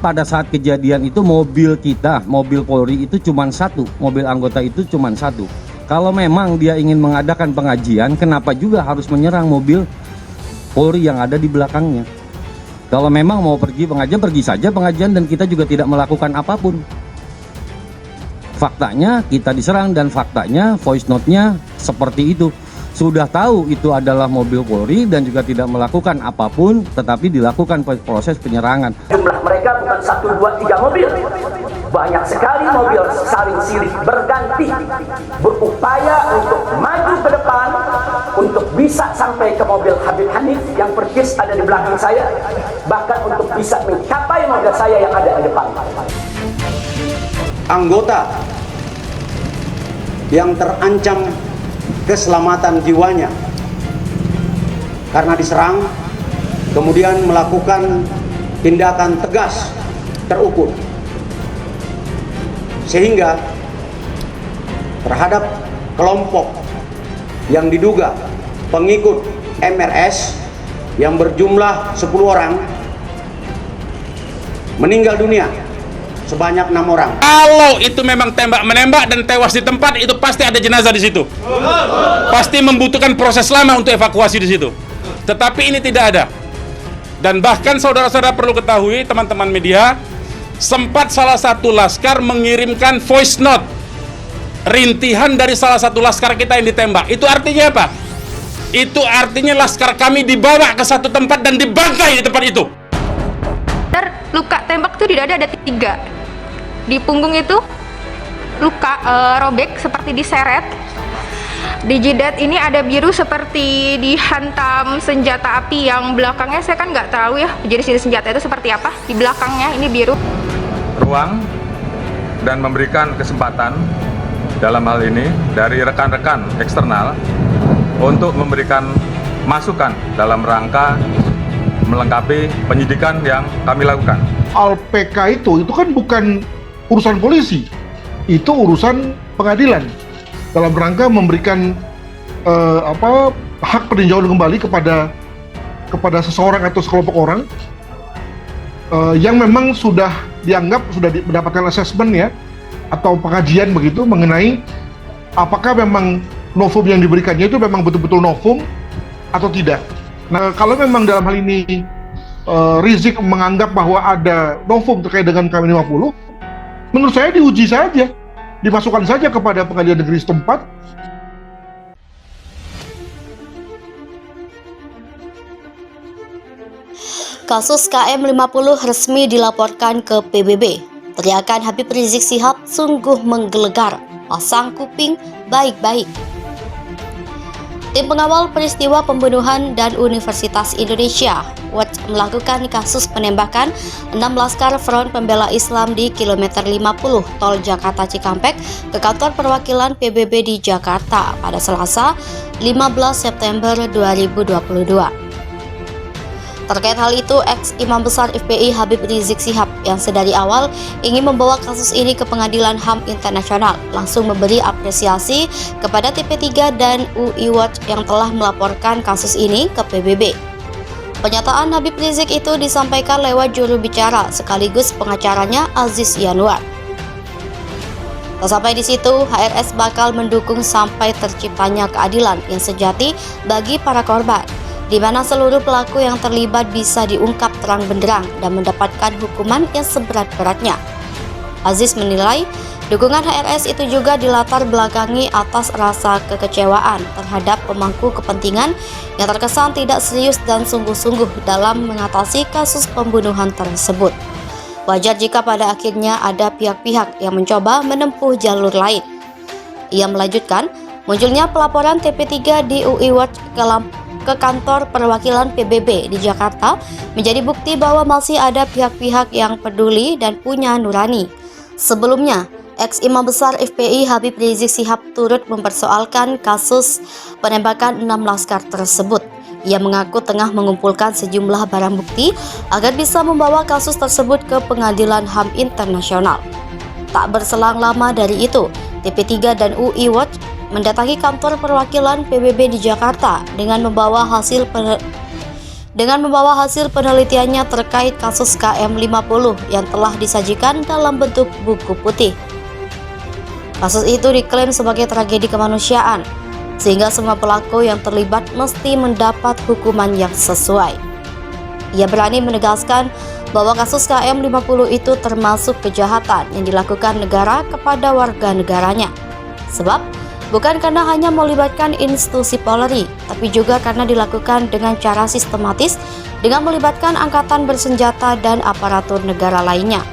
pada saat kejadian itu mobil kita, mobil Polri itu cuma satu, mobil anggota itu cuma satu. Kalau memang dia ingin mengadakan pengajian, kenapa juga harus menyerang mobil Polri yang ada di belakangnya? Kalau memang mau pergi pengajian, pergi saja pengajian dan kita juga tidak melakukan apapun. Faktanya kita diserang dan faktanya voice note-nya seperti itu. Sudah tahu itu adalah mobil Polri dan juga tidak melakukan apapun, tetapi dilakukan proses penyerangan. Jumlah mereka bukan 1, 2, 3 mobil. Banyak sekali mobil saling silih berganti, berupaya untuk maju ke depan, untuk bisa sampai ke mobil Habib Hanif yang persis ada di belakang saya, bahkan untuk bisa mencapai mobil saya yang ada di depan. Anggota yang terancam keselamatan jiwanya karena diserang, kemudian melakukan tindakan tegas terukur, sehingga terhadap kelompok yang diduga pengikut MRS yang berjumlah 10 orang meninggal dunia sebanyak 6 orang. Kalau itu memang tembak-menembak dan tewas di tempat, itu pasti ada jenazah di situ. Pasti membutuhkan proses lama untuk evakuasi di situ. Tetapi ini tidak ada. Dan bahkan saudara-saudara perlu ketahui, teman-teman media, sempat salah satu laskar mengirimkan voice note rintihan dari salah satu laskar kita yang ditembak. Itu artinya apa? Itu artinya laskar kami dibawa ke satu tempat dan dibantai di tempat itu. Luka tembak itu tidak ada 3. Di punggung itu luka robek seperti diseret. Di jidat ini ada biru seperti dihantam senjata api yang belakangnya saya kan nggak tahu ya jenis senjata itu seperti apa. Di belakangnya ini biru. Ruang dan memberikan kesempatan dalam hal ini dari rekan-rekan eksternal untuk memberikan masukan dalam rangka melengkapi penyidikan yang kami lakukan. Al-PK itu kan bukan urusan polisi, itu urusan pengadilan dalam rangka memberikan hak peninjauan kembali kepada seseorang atau sekelompok orang yang memang sudah dianggap sudah mendapatkan asesmen ya atau pengajian begitu mengenai apakah memang novum yang diberikannya itu memang betul-betul novum atau tidak. Nah, kalau memang dalam hal ini Rizik menganggap bahwa ada novum terkait dengan KM50, menurut saya diuji saja, dimasukkan saja kepada pengadilan negeri setempat. Kasus KM50 resmi dilaporkan ke PBB. Teriakan Habib Rizik Syihab sungguh menggelegar. Pasang kuping baik-baik. Tim pengawal peristiwa pembunuhan dan Universitas Indonesia Watch melakukan kasus penembakan 6 laskar Front Pembela Islam di kilometer 50 Tol Jakarta Cikampek ke kantor perwakilan PBB di Jakarta pada Selasa 15 September 2022. Terkait hal itu, ex-Imam Besar FPI Habib Rizik Syihab yang sedari awal ingin membawa kasus ini ke Pengadilan HAM Internasional langsung memberi apresiasi kepada TP3 dan UI Watch yang telah melaporkan kasus ini ke PBB. Pernyataan Habib Rizik itu disampaikan lewat juru bicara sekaligus pengacaranya Aziz Yanuar. Tak sampai di situ, HRS bakal mendukung sampai terciptanya keadilan yang sejati bagi para korban, di mana seluruh pelaku yang terlibat bisa diungkap terang benderang dan mendapatkan hukuman yang seberat-beratnya. Aziz menilai, dukungan HRS itu juga dilatar belakangi atas rasa kekecewaan terhadap pemangku kepentingan yang terkesan tidak serius dan sungguh-sungguh dalam mengatasi kasus pembunuhan tersebut. Wajar jika pada akhirnya ada pihak-pihak yang mencoba menempuh jalur lain. Ia melanjutkan, munculnya pelaporan TP3 di UI Watch ke kantor perwakilan PBB di Jakarta menjadi bukti bahwa masih ada pihak-pihak yang peduli dan punya nurani. Sebelumnya, ex-Imam Besar FPI Habib Rizik Syihab turut mempersoalkan kasus penembakan 6 laskar tersebut. Ia mengaku tengah mengumpulkan sejumlah barang bukti agar bisa membawa kasus tersebut ke Pengadilan HAM Internasional. Tak berselang lama dari itu, TP3 dan UI Watch mendatangi kantor perwakilan PBB di Jakarta dengan membawa hasil dengan membawa hasil penelitiannya terkait kasus KM50 yang telah disajikan dalam bentuk buku putih. Kasus itu diklaim sebagai tragedi kemanusiaan, sehingga semua pelaku yang terlibat mesti mendapat hukuman yang sesuai. Ia berani menegaskan bahwa kasus KM50 itu termasuk kejahatan yang dilakukan negara kepada warga negaranya. Sebab bukan karena hanya melibatkan institusi Polri, tapi juga karena dilakukan dengan cara sistematis dengan melibatkan angkatan bersenjata dan aparatur negara lainnya.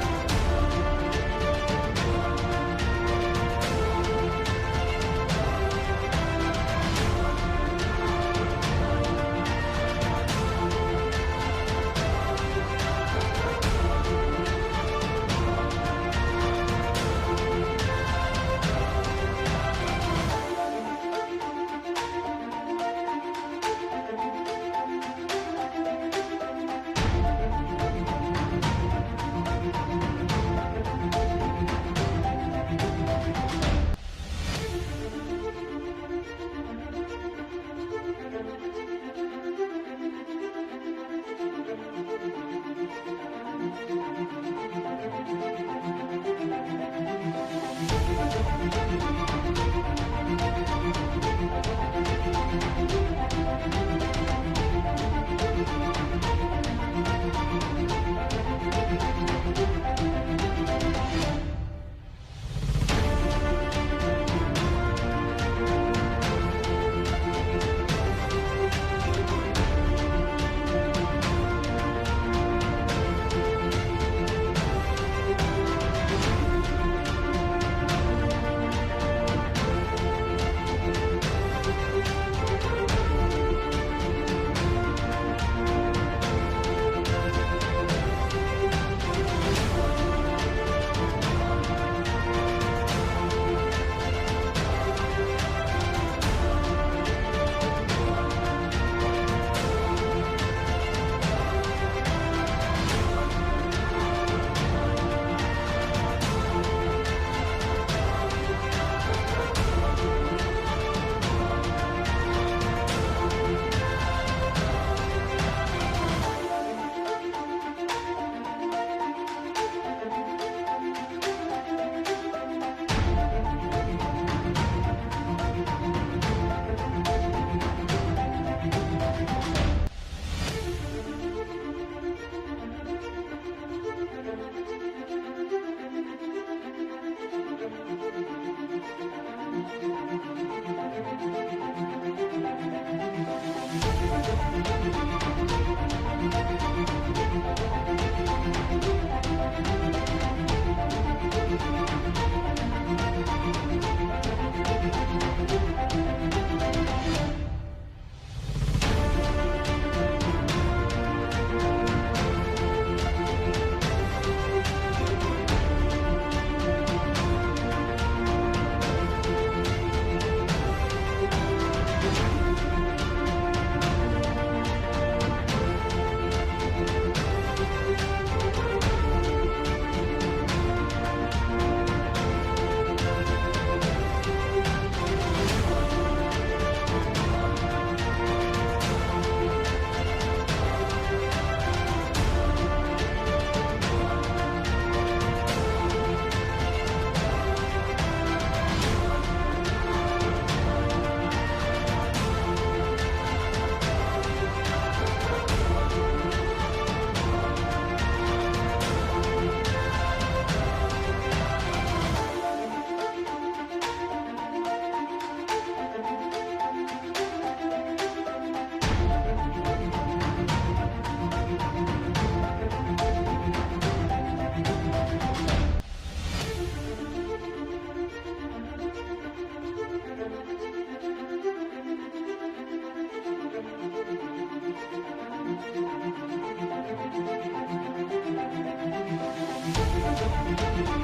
Thank you.